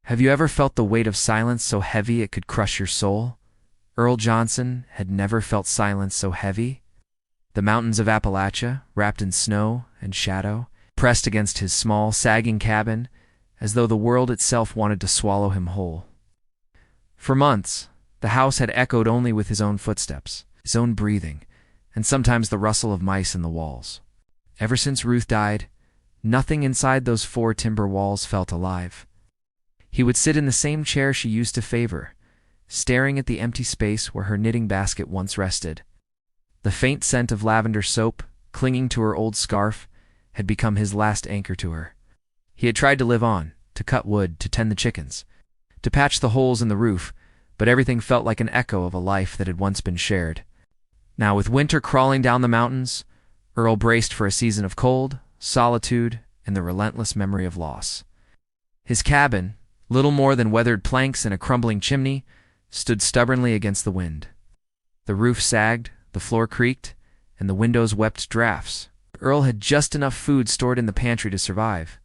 Have you ever felt the weight of silence so heavy it could crush your soul? Earl Johnson had never felt silence so heavy. The mountains of Appalachia, wrapped in snow and shadow, pressed against his small, sagging cabin, as though the world itself wanted to swallow him whole. For months, the house had echoed only with his own footsteps, his own breathing, and sometimes the rustle of mice in the walls. Ever since Ruth died, nothing inside those 4 timber walls felt alive. He would sit in the same chair she used to favor, staring at the empty space where her knitting basket once rested. The faint scent of lavender soap, clinging to her old scarf, had become his last anchor to her. He had tried to live on, to cut wood, to tend the chickens, to patch the holes in the roof, but everything felt like an echo of a life that had once been shared. Now, with winter crawling down the mountains, Earl braced for a season of cold, solitude, and the relentless memory of loss. His cabin, little more than weathered planks and a crumbling chimney, stood stubbornly against the wind. The roof sagged, the floor creaked, and the windows wept drafts. Earl had just enough food stored in the pantry to survive,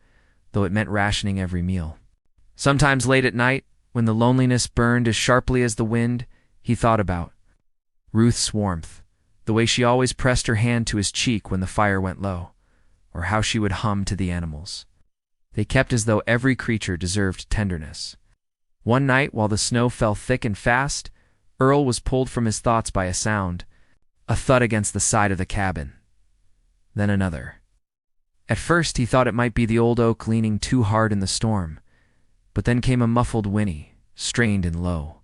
though it meant rationing every meal. Sometimes late at night, when the loneliness burned as sharply as the wind, he thought about Ruth's warmth, the way she always pressed her hand to his cheek when the fire went low, or how she would hum to the animals. They kept as though every creature deserved tenderness. One night, while the snow fell thick and fast, Earl was pulled from his thoughts by a sound, a thud against the side of the cabin. Then another. At first he thought it might be the old oak leaning too hard in the storm, but then came a muffled whinny, strained and low.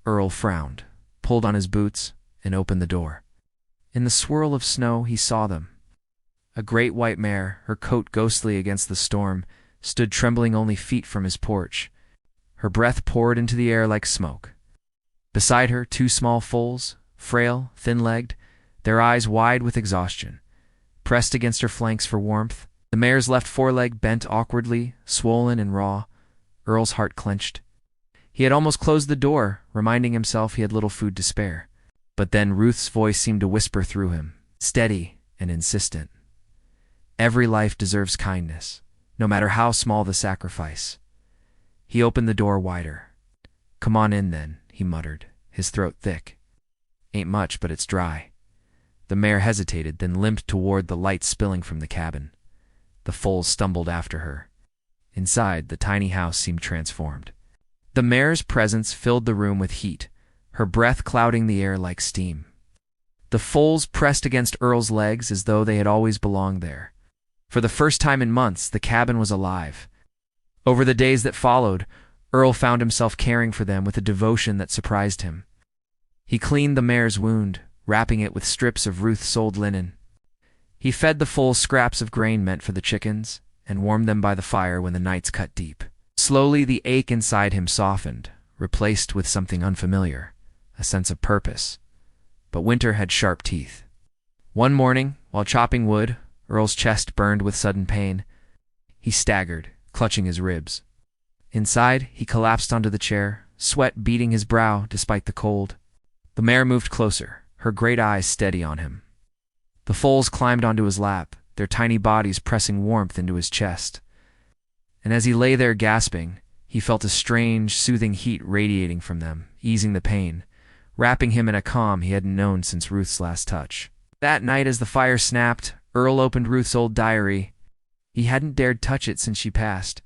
Earl frowned, pulled on his boots, and opened the door. In the swirl of snow he saw them. A great white mare, her coat ghostly against the storm, stood trembling only feet from his porch. Her breath poured into the air like smoke. Beside her, 2 small foals, frail, thin-legged, their eyes wide with exhaustion, pressed against her flanks for warmth. The mare's left foreleg bent awkwardly, swollen and raw. Earl's heart clenched. He had almost closed the door, reminding himself he had little food to spare. But then Ruth's voice seemed to whisper through him, steady and insistent. Every life deserves kindness, no matter how small the sacrifice. He opened the door wider. "Come on in, then," he muttered, his throat thick. "Ain't much, but it's dry." The mare hesitated, then limped toward the light spilling from the cabin. The foals stumbled after her. Inside, the tiny house seemed transformed. The mare's presence filled the room with heat, her breath clouding the air like steam. The foals pressed against Earl's legs as though they had always belonged there. For the first time in months, the cabin was alive. Over the days that followed, Earl found himself caring for them with a devotion that surprised him. He cleaned the mare's wound, wrapping it with strips of Ruth's old linen. He fed the foals scraps of grain meant for the chickens, and warmed them by the fire when the nights cut deep. Slowly the ache inside him softened, replaced with something unfamiliar, a sense of purpose. But winter had sharp teeth. One morning, while chopping wood, Earl's chest burned with sudden pain. He staggered, clutching his ribs. Inside, he collapsed onto the chair, sweat beading his brow despite the cold. The mare moved closer, her great eyes steady on him. The foals climbed onto his lap, their tiny bodies pressing warmth into his chest. And as he lay there gasping, he felt a strange, soothing heat radiating from them, easing the pain, wrapping him in a calm he hadn't known since Ruth's last touch. That night, as the fire snapped, Earl opened Ruth's old diary. He hadn't dared touch it since she passed.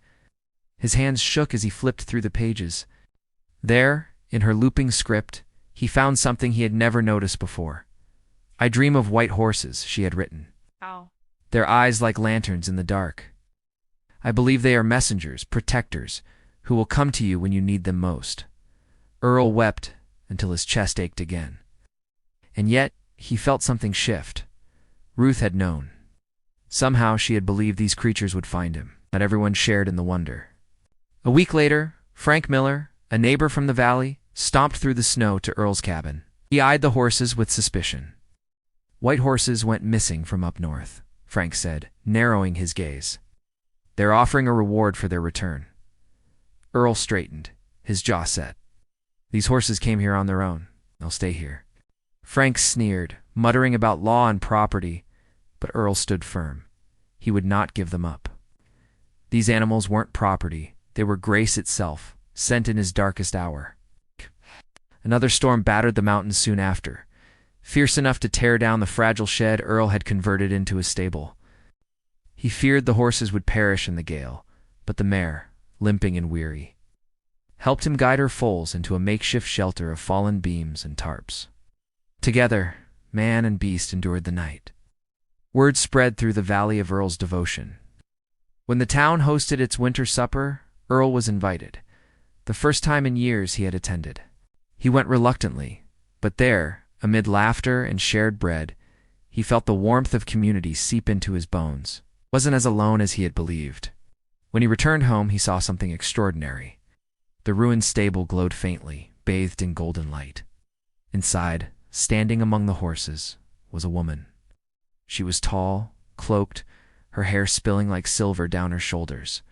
His hands shook as he flipped through the pages. There, in her looping script, he found something he had never noticed before. "I dream of white horses," she had written. Ow. "Their eyes like lanterns in the dark. I believe they are messengers, protectors, who will come to you when you need them most." Earl wept until his chest ached again. And yet, he felt something shift. Ruth had known. Somehow she had believed these creatures would find him. Not everyone shared in the wonder. A week later, Frank Miller, a neighbor from the valley, stomped through the snow to Earl's cabin. He eyed the horses with suspicion. "White horses went missing from up north," Frank said, narrowing his gaze. "They're offering a reward for their return." Earl straightened, his jaw set. "These horses came here on their own. They'll stay here." Frank sneered, muttering about law and property, but Earl stood firm. He would not give them up. These animals weren't property. They were grace itself, sent in his darkest hour. Another storm battered the mountains soon after. Fierce enough to tear down the fragile shed Earl had converted into a stable. He feared the horses would perish in the gale, but the mare, limping and weary, helped him guide her foals into a makeshift shelter of fallen beams and tarps. Together, man and beast endured the night. Word spread through the valley of Earl's devotion. When the town hosted its winter supper, Earl was invited. The first time in years he had attended. He went reluctantly, but there, amid laughter and shared bread, he felt the warmth of community seep into his bones. He wasn't as alone as he had believed. When he returned home, he saw something extraordinary. The ruined stable glowed faintly, bathed in golden light. Inside, standing among the horses, was a woman. She was tall, cloaked, her hair spilling like silver down her shoulders.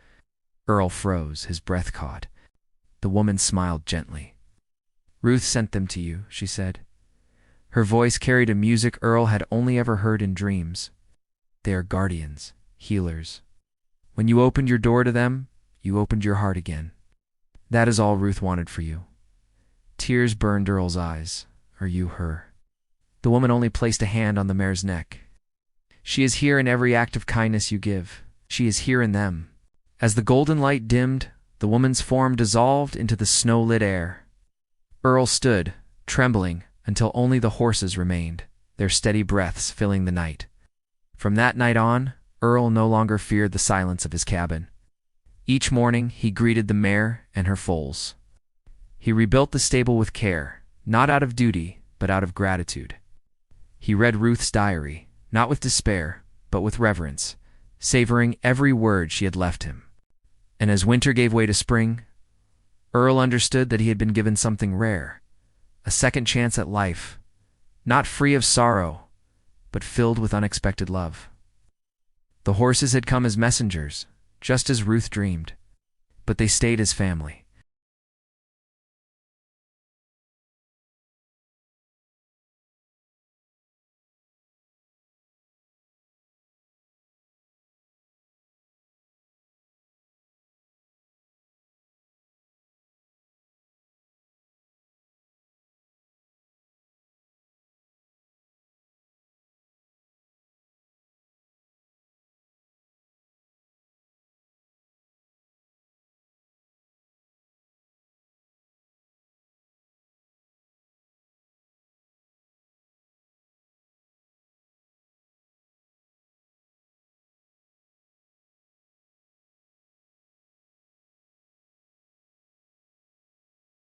Earl froze, his breath caught. The woman smiled gently. "Ruth sent them to you," she said. Her voice carried a music Earl had only ever heard in dreams. "They are guardians, healers. When you opened your door to them, you opened your heart again. That is all Ruth wanted for you." Tears burned Earl's eyes. "Are you her?" The woman only placed a hand on the mare's neck. "She is here in every act of kindness you give. She is here in them." As the golden light dimmed, the woman's form dissolved into the snow-lit air. Earl stood, trembling, until only the horses remained, their steady breaths filling the night. From that night on, Earl no longer feared the silence of his cabin. Each morning he greeted the mare and her foals. He rebuilt the stable with care, not out of duty, but out of gratitude. He read Ruth's diary, not with despair, but with reverence, savoring every word she had left him. And as winter gave way to spring, Earl understood that he had been given something rare, a second chance at life, not free of sorrow, but filled with unexpected love. The horses had come as messengers, just as Ruth dreamed, but they stayed as family.